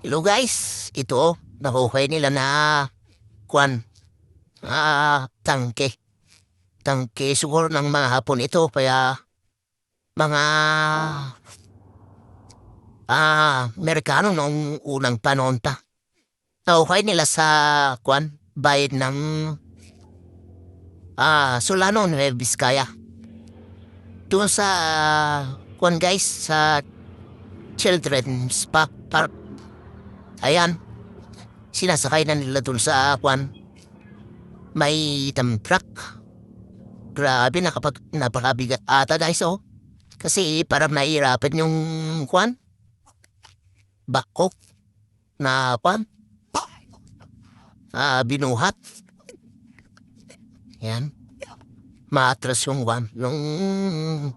Hello guys, ito nakuhay nila na kwan, tangke. Tangke siguro ng mga hapon ito kaya mga Amerikano noong unang panahon pa. Nakuhay nila sa kwan, bayad ng Solano, Nueva Vizcaya. Doon sa kwan guys, sa Children's Park. Ayan, sinasakay na nila dun sa kwan. May truck. Grabe, napakabigat ata guys, oh. Kasi parang nahihirapan yung kwan. Bakok na kwan. Binuhat. Yan. Maatras yung kwan. Yung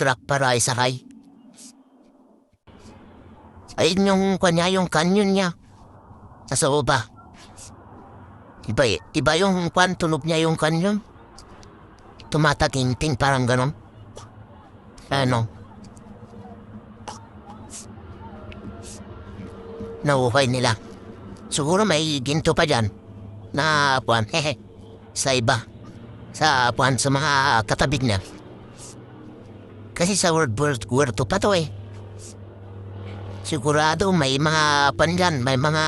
truck para isakay. Ayun yung kwan niya, yung canyon niya. Nasa baba. Iba yung kwan, tunog niya yung canyon. Tumataginting parang ganon. Ano? Nahuhay nila. Siguro may ginto pa dyan. Na puan, hehe. Sa iba. Sa puan, sa mga katabig na. Kasi sa World 2 pa to eh. Sigurado may mga pan dyan. May mga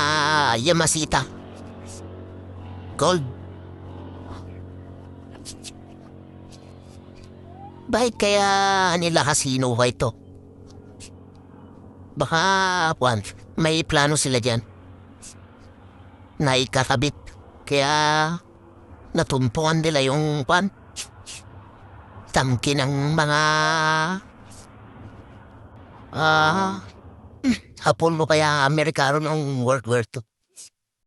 Yamasita. Gold. Bakit kaya nila kasino ito? Baka, puan, may plano sila dyan na ikakabit. Kaya natumpuan nila yung puan. Tamki ng mga Hapon mo kaya Amerikano ng World War II.